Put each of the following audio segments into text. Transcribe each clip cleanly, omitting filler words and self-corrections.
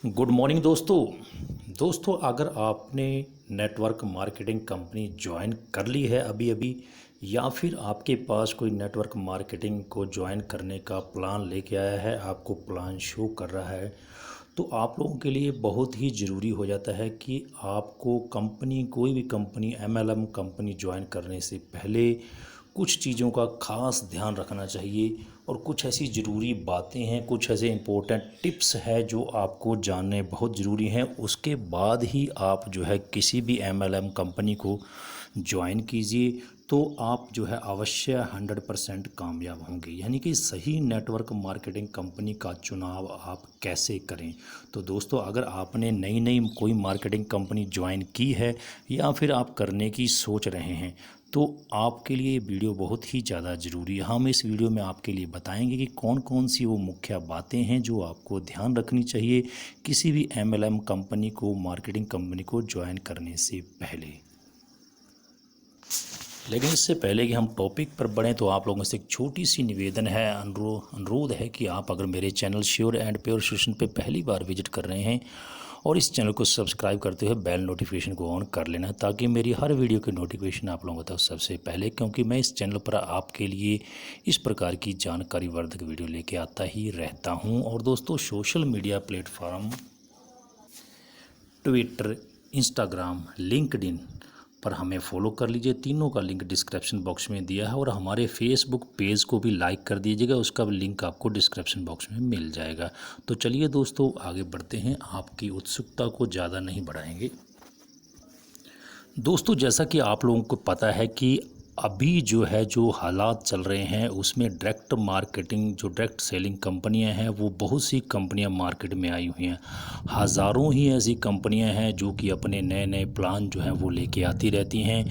Good morning दोस्तों अगर आपने नेटवर्क मार्केटिंग कंपनी ज्वाइन कर ली है अभी अभी या फिर आपके पास कोई नेटवर्क मार्केटिंग को ज्वाइन करने का प्लान लेके आया है, आपको प्लान शो कर रहा है, तो आप लोगों के लिए बहुत ही ज़रूरी हो जाता है कि आपको कंपनी कोई भी कंपनी एमएलएम कंपनी ज्वाइन करने से पहले कुछ चीज़ों का ख़ास ध्यान रखना चाहिए और कुछ ऐसी ज़रूरी बातें हैं, कुछ ऐसे इम्पोर्टेंट टिप्स है जो आपको जानने बहुत ज़रूरी हैं। उसके बाद ही आप जो है किसी भी एमएलएम कंपनी को ज्वाइन कीजिए, तो आप जो है अवश्य 100% कामयाब होंगे। यानी कि सही नेटवर्क मार्केटिंग कंपनी का चुनाव आप कैसे करें। तो दोस्तों अगर आपने नई नई कोई मार्केटिंग कंपनी ज्वाइन की है या फिर आप करने की सोच रहे हैं, तो आपके लिए वीडियो बहुत ही ज़्यादा ज़रूरी है। हम इस वीडियो में आपके लिए बताएंगे कि कौन कौन सी वो मुख्य बातें हैं जो आपको ध्यान रखनी चाहिए किसी भी एमएलएम कंपनी को मार्केटिंग कंपनी को ज्वाइन करने से पहले। लेकिन इससे पहले कि हम टॉपिक पर बढ़ें तो आप लोगों से एक छोटी सी निवेदन है, अनुरोध है कि आप अगर मेरे channel sure and pure solution पे पहली बार विजिट कर रहे हैं और इस चैनल को सब्सक्राइब करते हुए बेल नोटिफिकेशन को ऑन कर लेना, ताकि मेरी हर वीडियो की नोटिफिकेशन आप लोगों तक सबसे पहले, क्योंकि मैं इस चैनल पर आपके लिए इस प्रकार की जानकारी वर्धक वीडियो लेके आता ही रहता हूँ। और दोस्तों social media platform Twitter, Instagram, LinkedIn पर हमें फॉलो कर लीजिए। तीनों का लिंक डिस्क्रिप्शन बॉक्स में दिया है और हमारे फेसबुक पेज को भी लाइक कर दीजिएगा, उसका भी लिंक आपको डिस्क्रिप्शन बॉक्स में मिल जाएगा। तो चलिए दोस्तों आगे बढ़ते हैं, आपकी उत्सुकता को ज़्यादा नहीं बढ़ाएंगे। दोस्तों जैसा कि आप लोगों को पता है कि अभी जो हालात चल रहे हैं उसमें डायरेक्ट मार्केटिंग जो डायरेक्ट सेलिंग कंपनियां हैं वो बहुत सी कंपनियां मार्केट में आई हुई हैं। हज़ारों ही ऐसी कंपनियां हैं जो कि अपने नए नए प्लान जो हैं वो लेके आती रहती हैं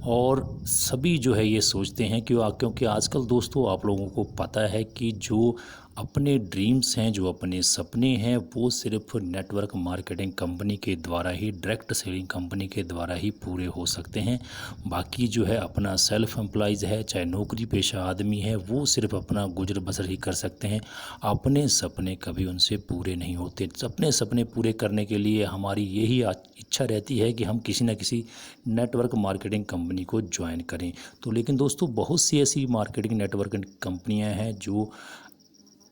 और सभी जो है ये सोचते हैं कि क्योंकि आजकल दोस्तों आप लोगों को पता है कि जो अपने ड्रीम्स हैं, जो अपने सपने हैं, वो सिर्फ नेटवर्क मार्केटिंग कंपनी के द्वारा ही, डायरेक्ट सेलिंग कंपनी के द्वारा ही पूरे हो सकते हैं। बाकी जो है अपना सेल्फ एम्प्लॉयज़ है, चाहे नौकरी पेशा आदमी है, वो सिर्फ अपना गुजर बसर ही कर सकते हैं। अपने सपने कभी उनसे पूरे नहीं होते। अपने सपने पूरे करने के लिए हमारी यही इच्छा रहती है कि हम किसी न किसी नेटवर्क मार्केटिंग कंपनी को ज्वाइन करें। तो लेकिन दोस्तों बहुत सी ऐसी मार्केटिंग नेटवर्क कंपनियां हैं जो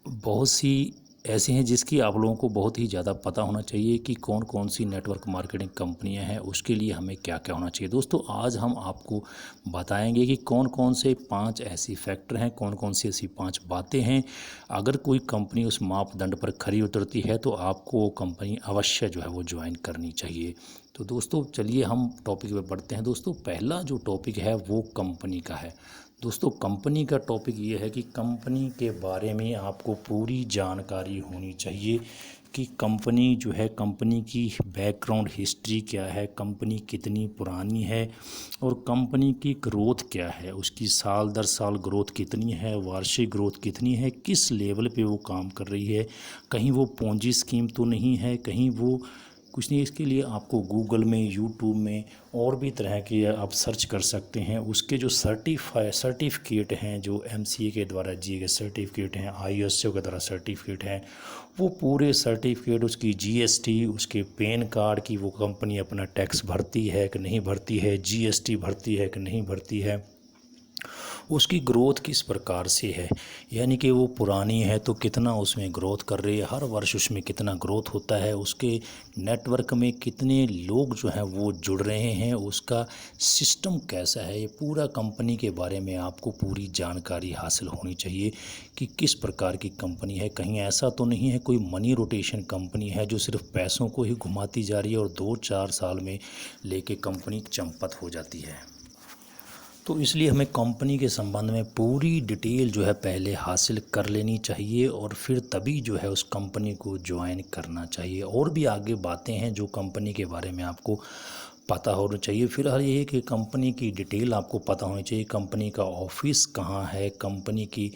बहुत सी ऐसी हैं जिसकी आप लोगों को बहुत ही ज़्यादा पता होना चाहिए कि कौन कौन सी नेटवर्क मार्केटिंग कंपनियां हैं, उसके लिए हमें क्या क्या होना चाहिए। दोस्तों आज हम आपको बताएंगे कि कौन कौन से 5 ऐसी फैक्टर हैं, कौन कौन सी ऐसी 5 बातें हैं। अगर कोई कंपनी उस मापदंड पर खरी उतरती है तो आपको वो कंपनी अवश्य जो है वो ज्वाइन करनी चाहिए। तो दोस्तों चलिए हम टॉपिक पर बढ़ते हैं। दोस्तों पहला जो टॉपिक है वो कंपनी का है। दोस्तों कंपनी का टॉपिक ये है कि कंपनी के बारे में आपको पूरी जानकारी होनी चाहिए कि कंपनी जो है, कंपनी की बैकग्राउंड हिस्ट्री क्या है, कंपनी कितनी पुरानी है और कंपनी की ग्रोथ क्या है, उसकी साल दर साल ग्रोथ कितनी है, वार्षिक ग्रोथ कितनी है, किस लेवल पे वो काम कर रही है, कहीं वो पोंजी स्कीम तो नहीं है, कहीं वो कुछ नहीं। इसके लिए आपको गूगल में, यूट्यूब में और भी तरह के आप सर्च कर सकते हैं। उसके जो सर्टिफिकेट हैं, जो एमसीए के द्वारा दिए गए सर्टिफिकेट हैं, आईएसओ के द्वारा सर्टिफिकेट हैं, वो पूरे सर्टिफिकेट, उसकी जीएसटी, उसके पैन कार्ड की वो कंपनी अपना टैक्स भरती है कि नहीं भरती है, जीएसटी भरती है कि नहीं भरती है, उसकी ग्रोथ किस प्रकार से है, यानी कि वो पुरानी है तो कितना उसमें ग्रोथ कर रही है, हर वर्ष उसमें कितना ग्रोथ होता है, उसके नेटवर्क में कितने लोग जो हैं वो जुड़ रहे हैं, उसका सिस्टम कैसा है, ये पूरा कंपनी के बारे में आपको पूरी जानकारी हासिल होनी चाहिए कि किस प्रकार की कंपनी है। कहीं ऐसा तो नहीं है कोई मनी रोटेशन कंपनी है जो सिर्फ पैसों को ही घुमाती जा रही है और 2-4 साल में लेके कंपनी चंपत हो जाती है। तो इसलिए हमें कंपनी के संबंध में पूरी डिटेल जो है पहले हासिल कर लेनी चाहिए और फिर तभी जो है उस कंपनी को ज्वाइन करना चाहिए। और भी आगे बातें हैं जो कंपनी के बारे में आपको पता होना चाहिए। फिर हर ये कि कंपनी की डिटेल आपको पता होनी चाहिए, कंपनी का ऑफिस कहाँ है, कंपनी की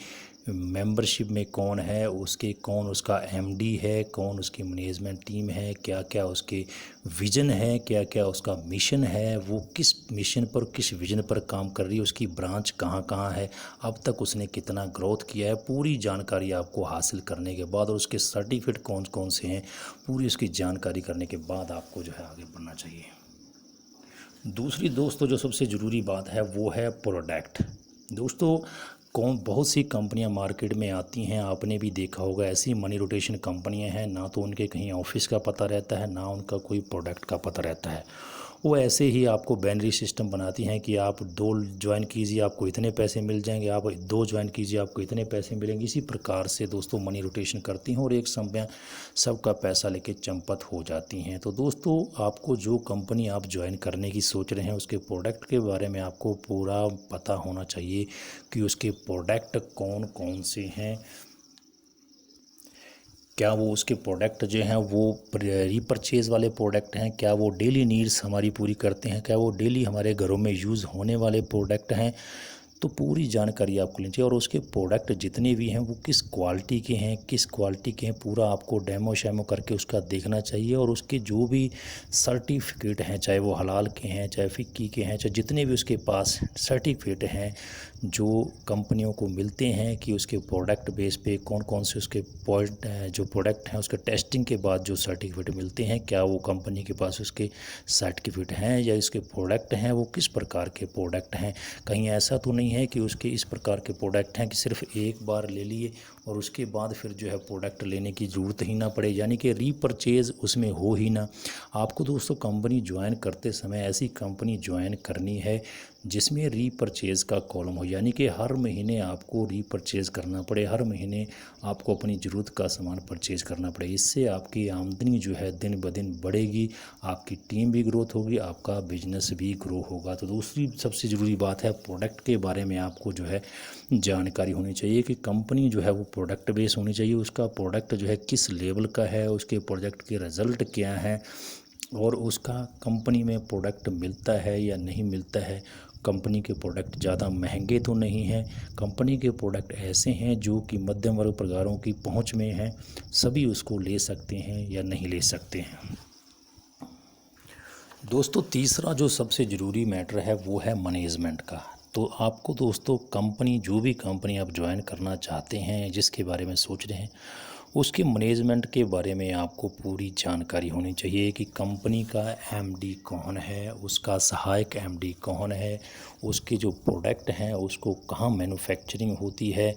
मेंबरशिप में कौन है, उसके कौन उसका एमडी है, कौन उसकी मैनेजमेंट टीम है, क्या क्या उसके विज़न है, क्या क्या उसका मिशन है, वो किस मिशन पर किस विज़न पर काम कर रही है, उसकी ब्रांच कहाँ कहाँ है, अब तक उसने कितना ग्रोथ किया है, पूरी जानकारी आपको हासिल करने के बाद और उसके सर्टिफिकेट कौन कौन से हैं, पूरी उसकी जानकारी करने के बाद आपको जो है आगे बढ़ना चाहिए। दूसरी दोस्तों जो सबसे ज़रूरी बात है वो है प्रोडक्ट। दोस्तों कौन बहुत सी कंपनियां मार्केट में आती हैं, आपने भी देखा होगा, ऐसी मनी रोटेशन कंपनियां हैं, ना तो उनके कहीं ऑफिस का पता रहता है, ना उनका कोई प्रोडक्ट का पता रहता है। वो ऐसे ही आपको बैनरी सिस्टम बनाती हैं कि आप 2 ज्वाइन कीजिए आपको इतने पैसे मिल जाएंगे, आप 2 ज्वाइन कीजिए आपको इतने पैसे मिलेंगे। इसी प्रकार से दोस्तों मनी रोटेशन करती हैं और एक समय सबका पैसा लेके चंपत हो जाती हैं। तो दोस्तों आपको जो कंपनी आप ज्वाइन करने की सोच रहे हैं उसके प्रोडक्ट के बारे में आपको पूरा पता होना चाहिए कि उसके प्रोडक्ट कौन कौन से हैं, क्या वो उसके प्रोडक्ट जो हैं वो रीपरचेज़ वाले प्रोडक्ट हैं, क्या वो डेली नीड्स हमारी पूरी करते हैं, क्या वो डेली हमारे घरों में यूज़ होने वाले प्रोडक्ट हैं। तो पूरी जानकारी आपको लेनी चाहिए और उसके प्रोडक्ट जितने भी हैं वो किस क्वालिटी के हैं, किस क्वालिटी के हैं, पूरा आपको डेमो शेमो करके उसका देखना चाहिए। और उसके जो भी सर्टिफिकेट हैं, चाहे वो हलाल के हैं, चाहे फिक्की के हैं, चाहे जितने भी उसके पास सर्टिफिकेट हैं जो कंपनियों को मिलते हैं कि उसके प्रोडक्ट बेस पे कौन कौन से उसके पॉइंट जो प्रोडक्ट हैं उसके टेस्टिंग के बाद जो सर्टिफिकेट मिलते हैं, क्या वो कंपनी के पास उसके सर्टिफिकेट हैं या इसके प्रोडक्ट हैं, वो किस प्रकार के प्रोडक्ट हैं। कहीं ऐसा तो नहीं है कि उसके इस प्रकार के प्रोडक्ट हैं कि सिर्फ एक बार ले लिए और उसके बाद फिर जो है प्रोडक्ट लेने की ज़रूरत ही ना पड़े, यानी कि रीपरचेज़ उसमें हो ही ना। आपको दोस्तों कंपनी ज्वाइन करते समय ऐसी कंपनी ज्वाइन करनी है जिसमें रीपरचेज़ का कॉलम हो, यानी कि हर महीने आपको रीपरचेज़ करना पड़े, हर महीने आपको अपनी ज़रूरत का सामान परचेज़ करना पड़े। इससे आपकी आमदनी जो है दिन ब दिन बढ़ेगी, आपकी टीम भी ग्रोथ होगी, आपका बिजनेस भी ग्रो होगा। तो दूसरी सबसे ज़रूरी बात है प्रोडक्ट के बारे में आपको जो है जानकारी होनी चाहिए कि कंपनी जो है वो प्रोडक्ट बेस होनी चाहिए, उसका प्रोडक्ट जो है किस लेवल का है, उसके प्रोडक्ट के रिज़ल्ट क्या है और उसका कंपनी में प्रोडक्ट मिलता है या नहीं मिलता है। कंपनी के प्रोडक्ट ज़्यादा महंगे तो नहीं हैं, कंपनी के प्रोडक्ट ऐसे हैं जो कि मध्यम वर्ग परिवारों की पहुंच में हैं, सभी उसको ले सकते हैं या नहीं ले सकते हैं। दोस्तों तीसरा जो सबसे ज़रूरी मैटर है वो है मैनेजमेंट का। तो आपको दोस्तों कंपनी जो भी कंपनी आप ज्वाइन करना चाहते हैं, जिसके बारे में सोच रहे हैं, उसके मैनेजमेंट के बारे में आपको पूरी जानकारी होनी चाहिए कि कंपनी का एमडी कौन है, उसका सहायक एमडी कौन है, उसके जो प्रोडक्ट हैं उसको कहाँ मैन्युफैक्चरिंग होती है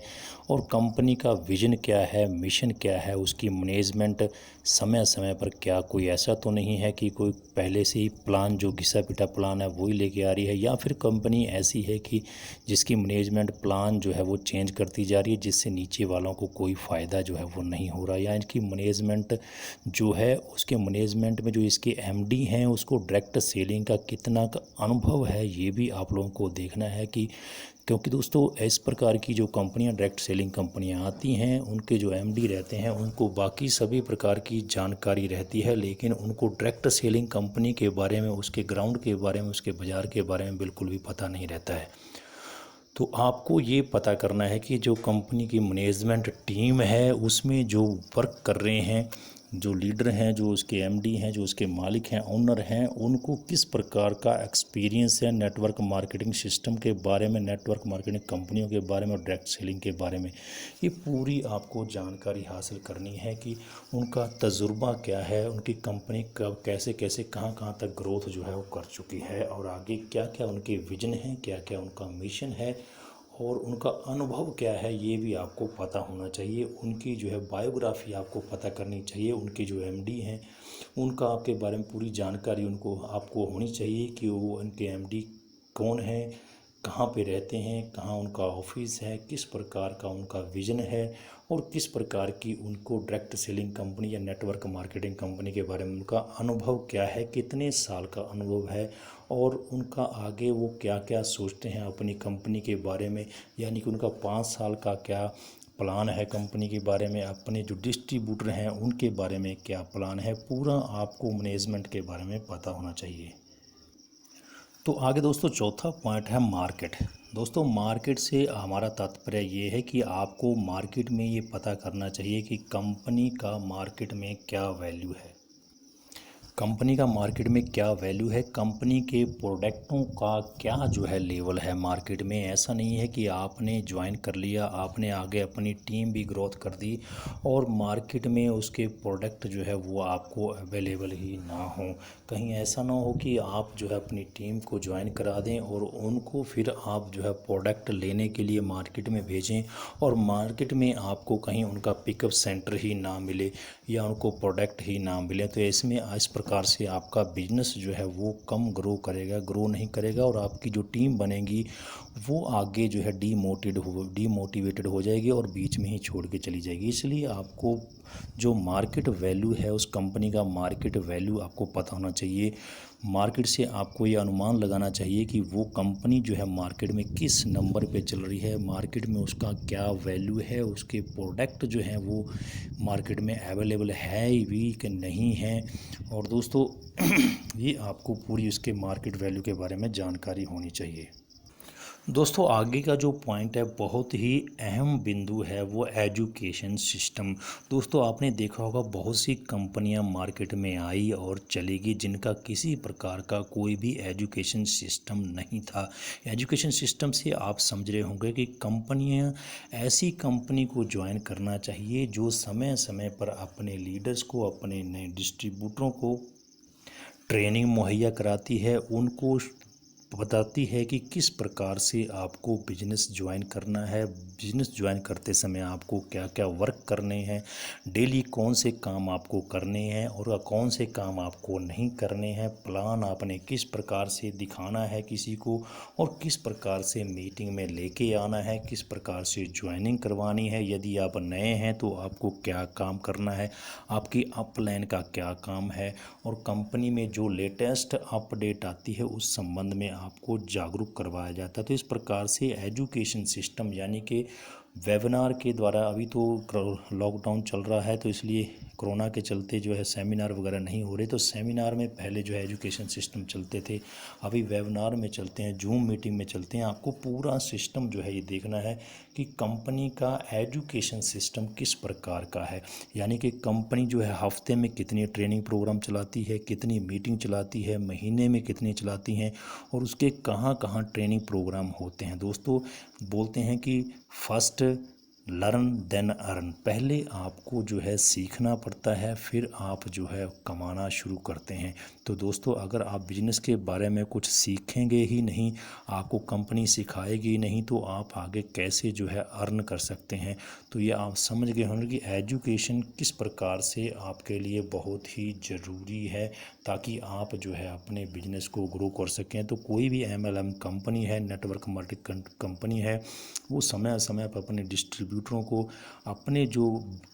और कंपनी का विज़न क्या है, मिशन क्या है, उसकी मैनेजमेंट समय समय पर क्या कोई ऐसा तो नहीं है कि कोई पहले से ही प्लान जो घिसा पिटा प्लान है वही लेके आ रही है, या फिर कंपनी ऐसी है कि जिसकी मैनेजमेंट प्लान जो है वो चेंज करती जा रही है जिससे नीचे वालों को कोई फ़ायदा जो है वो नहीं हो रहा, या इनकी मैनेजमेंट जो है उसके मैनेजमेंट में जो इसके एमडी हैं उसको डायरेक्ट सेलिंग का कितना का अनुभव है, ये भी आप लोगों को देखना है कि क्योंकि दोस्तों इस प्रकार की जो कंपनियां डायरेक्ट सेलिंग कंपनियां आती हैं उनके जो एमडी रहते हैं उनको बाकी सभी प्रकार की जानकारी रहती है, लेकिन उनको डायरेक्ट सेलिंग कंपनी के बारे में, उसके ग्राउंड के बारे में, उसके बाज़ार के बारे में बिल्कुल भी पता नहीं रहता है। तो आपको ये पता करना है कि जो कंपनी की मैनेजमेंट टीम है उसमें जो वर्क कर रहे हैं, जो लीडर हैं, जो उसके एमडी हैं, जो उसके मालिक हैं, ओनर हैं, उनको किस प्रकार का एक्सपीरियंस है नेटवर्क मार्केटिंग सिस्टम के बारे में, नेटवर्क मार्केटिंग कंपनियों के बारे में और डायरेक्ट सेलिंग के बारे में। ये पूरी आपको जानकारी हासिल करनी है कि उनका तजुर्बा क्या है, उनकी कंपनी कब कैसे कैसे कहाँ कहाँ तक ग्रोथ जो है वो कर चुकी है और आगे क्या क्या उनके विजन हैं, क्या क्या उनका मिशन है और उनका अनुभव क्या है, ये भी आपको पता होना चाहिए। उनकी जो है बायोग्राफी आपको पता करनी चाहिए, उनके जो एमडी हैं उनका आपके बारे में पूरी जानकारी उनको आपको होनी चाहिए कि वो उनके एमडी कौन है, कहाँ पे रहते हैं, कहाँ उनका ऑफिस है, किस प्रकार का उनका विज़न है और किस प्रकार की उनको डायरेक्ट सेलिंग कंपनी या नेटवर्क मार्केटिंग कंपनी के बारे में उनका अनुभव क्या है, कितने साल का अनुभव है और उनका आगे वो क्या क्या सोचते हैं अपनी कंपनी के बारे में, यानी कि उनका 5 साल का क्या प्लान है कंपनी के बारे में, अपने जो डिस्ट्रीब्यूटर हैं उनके बारे में क्या प्लान है, पूरा आपको मैनेजमेंट के बारे में पता होना चाहिए। तो आगे दोस्तों चौथा पॉइंट है मार्केट। दोस्तों मार्केट से हमारा तात्पर्य ये है कि आपको मार्केट में ये पता करना चाहिए कि कंपनी का मार्केट में क्या वैल्यू है। कंपनी का मार्केट में क्या वैल्यू है, कंपनी के प्रोडक्टों का क्या जो है लेवल है मार्केट में। ऐसा नहीं है कि आपने ज्वाइन कर लिया, आपने आगे अपनी टीम भी ग्रोथ कर दी और मार्केट में उसके प्रोडक्ट जो है वो आपको अवेलेबल ही ना हो। कहीं ऐसा ना हो कि आप जो है अपनी टीम को ज्वाइन करा दें और उनको फिर आप जो है प्रोडक्ट लेने के लिए मार्केट में भेजें और मार्केट में आपको कहीं उनका पिकअप सेंटर ही ना मिले या उनको प्रोडक्ट ही ना मिले। तो इसमें इस प्रकार से आपका बिजनेस जो है वो कम ग्रो नहीं करेगा और आपकी जो टीम बनेगी वो आगे जो है डीमोटिवेटेड हो जाएगी और बीच में ही छोड़ के चली जाएगी। इसलिए आपको जो मार्केट वैल्यू है उस कंपनी का मार्केट वैल्यू आपको पता होना चाहिए। मार्केट से आपको ये अनुमान लगाना चाहिए कि वो कंपनी जो है मार्केट में किस नंबर पे चल रही है, मार्केट में उसका क्या वैल्यू है, उसके प्रोडक्ट जो हैं वो मार्केट में अवेलेबल है भी कि नहीं है। और दोस्तों ये आपको पूरी उसके मार्केट वैल्यू के बारे में जानकारी होनी चाहिए। दोस्तों आगे का जो पॉइंट है बहुत ही अहम बिंदु है वो एजुकेशन सिस्टम। दोस्तों आपने देखा होगा बहुत सी कंपनियां मार्केट में आई और चलेगी जिनका किसी प्रकार का कोई भी एजुकेशन सिस्टम नहीं था। एजुकेशन सिस्टम से आप समझ रहे होंगे कि कंपनियां ऐसी कंपनी को ज्वाइन करना चाहिए जो समय समय पर अपने लीडर्स को, अपने नए डिस्ट्रीब्यूटरों को ट्रेनिंग मुहैया कराती है, उनको बताती है कि किस प्रकार से आपको बिजनेस ज्वाइन करना है, बिजनेस ज्वाइन करते समय आपको क्या क्या वर्क करने हैं, डेली कौन से काम आपको करने हैं और कौन से काम आपको नहीं करने हैं, प्लान आपने किस प्रकार से दिखाना है किसी को और किस प्रकार से मीटिंग में लेके आना है, किस प्रकार से ज्वाइनिंग करवानी है। यदि आप नए हैं तो आपको क्या काम करना है, आपकी अपलाइन का क्या काम है और कंपनी में जो लेटेस्ट अपडेट आती है उस संबंध में आपको जागरूक करवाया जाता है। तो इस प्रकार से एजुकेशन सिस्टम यानी कि वेबिनार के द्वारा, अभी तो लॉकडाउन चल रहा है तो इसलिए कोरोना के चलते जो है सेमिनार वगैरह नहीं हो रहे, तो सेमिनार में पहले जो है एजुकेशन सिस्टम चलते थे, अभी वेबिनार में चलते हैं, जूम मीटिंग में चलते हैं। आपको पूरा सिस्टम जो है ये देखना है कि कंपनी का एजुकेशन सिस्टम किस प्रकार का है, यानी कि कंपनी जो है हफ्ते में कितनी ट्रेनिंग प्रोग्राम चलाती है, कितनी मीटिंग चलाती है, महीने में कितनी चलाती हैं और उसके कहाँ कहाँ ट्रेनिंग प्रोग्राम होते हैं। दोस्तों बोलते हैं कि फर्स्ट लर्न देन अर्न, पहले आपको जो है सीखना पड़ता है फिर आप जो है कमाना शुरू करते हैं। तो दोस्तों अगर आप बिजनेस के बारे में कुछ सीखेंगे ही नहीं, आपको कंपनी सिखाएगी नहीं, तो आप आगे कैसे जो है अर्न कर सकते हैं। तो ये आप समझ गए होंगे कि एजुकेशन किस प्रकार से आपके लिए बहुत ही ज़रूरी है ताकि आप जो है अपने बिजनेस को ग्रो कर सकें। तो कोई भी MLM कंपनी है, नेटवर्क मार्केटिंग कंपनी है, वो समय समय पर अपने डिस्ट्रीब्यूटरों को, अपने जो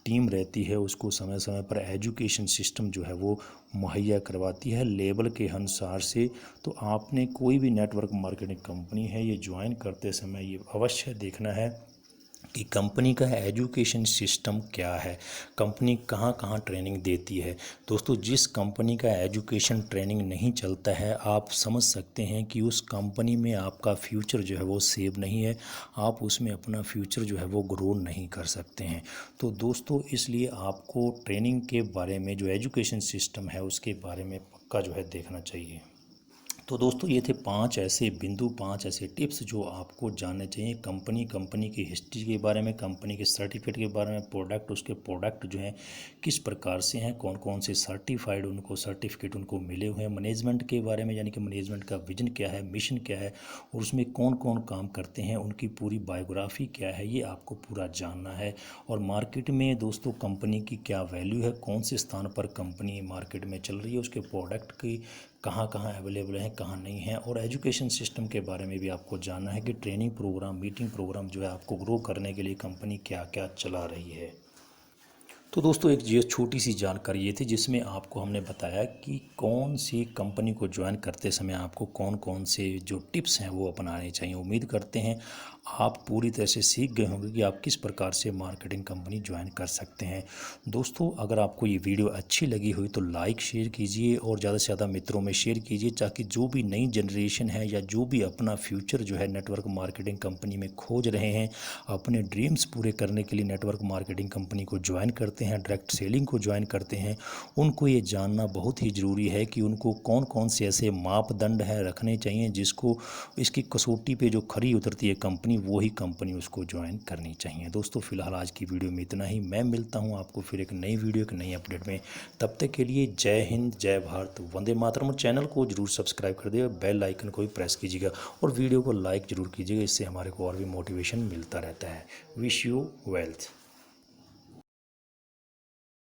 टीम रहती है उसको समय समय पर एजुकेशन सिस्टम जो है वो मुहैया करवाती है लेवल के अनुसार से। तो आपने कोई भी नेटवर्क मार्केटिंग कंपनी है ये ज्वाइन करते समय ये अवश्य देखना है कि कंपनी का एजुकेशन सिस्टम क्या है, कंपनी कहाँ कहाँ ट्रेनिंग देती है। दोस्तों जिस कंपनी का एजुकेशन ट्रेनिंग नहीं चलता है आप समझ सकते हैं कि उस कंपनी में आपका फ्यूचर जो है वो सेव नहीं है, आप उसमें अपना फ्यूचर जो है वो ग्रो नहीं कर सकते हैं। तो दोस्तों इसलिए आपको ट्रेनिंग के बारे में, जो एजुकेशन सिस्टम है उसके बारे में पक्का जो है देखना चाहिए। तो दोस्तों ये थे 5 ऐसे बिंदु, 5 ऐसे टिप्स जो आपको जानने चाहिए कंपनी की हिस्ट्री के बारे में, कंपनी के सर्टिफिकेट के बारे में, प्रोडक्ट, उसके प्रोडक्ट जो हैं किस प्रकार से हैं, कौन कौन से सर्टिफाइड उनको सर्टिफिकेट उनको मिले हुए हैं, मैनेजमेंट के बारे में यानी कि मैनेजमेंट का विजन क्या है, मिशन क्या है और उसमें कौन कौन काम करते हैं, उनकी पूरी बायोग्राफी क्या है, ये आपको पूरा जानना है। और मार्केट में दोस्तों कंपनी की क्या वैल्यू है, कौन से स्थान पर कंपनी मार्केट में चल रही है, उसके प्रोडक्ट की कहाँ कहाँ अवेलेबल हैं, कहाँ नहीं है। और एजुकेशन सिस्टम के बारे में भी आपको जानना है कि ट्रेनिंग प्रोग्राम, मीटिंग प्रोग्राम जो है आपको ग्रो करने के लिए कंपनी क्या क्या चला रही है। तो दोस्तों एक ये छोटी सी जानकारी ये थी जिसमें आपको हमने बताया कि कौन सी कंपनी को ज्वाइन करते समय आपको कौन कौन से जो टिप्स हैं वो अपनाने चाहिए। उम्मीद करते हैं आप पूरी तरह से सीख गए होंगे कि आप किस प्रकार से मार्केटिंग कंपनी ज्वाइन कर सकते हैं। दोस्तों, अगर आपको ये वीडियो अच्छी लगी हुई तो लाइक शेयर कीजिए और ज़्यादा से ज़्यादा मित्रों में शेयर कीजिए, ताकि जो भी नई जनरेशन है या जो भी अपना फ्यूचर जो है नेटवर्क मार्केटिंग कंपनी में खोज रहे हैं, अपने ड्रीम्स पूरे करने के लिए नेटवर्क मार्केटिंग कंपनी को ज्वाइन करते हैं, डायरेक्ट सेलिंग को ज्वाइन करते हैं, उनको ये जानना बहुत ही ज़रूरी है कि उनको कौन कौन से ऐसे मापदंड हैं रखने चाहिए जिसको इसकी कसौटी पे जो खरी उतरती है कंपनी, वही कंपनी उसको ज्वाइन करनी चाहिए। दोस्तों, फिलहाल आज की वीडियो में इतना ही। मैं मिलता हूं आपको फिर एक नई वीडियो, एक नई अपडेट में। तब तक के लिए जय हिंद, जय भारत, वंदे मातरम। चैनल को जरूर सब्सक्राइब कर दिएगा, बेल आइकन को भी प्रेस कीजिएगा और वीडियो को लाइक ज़रूर कीजिएगा। इससे हमारे को और भी मोटिवेशन मिलता रहता है। Wish you wealth.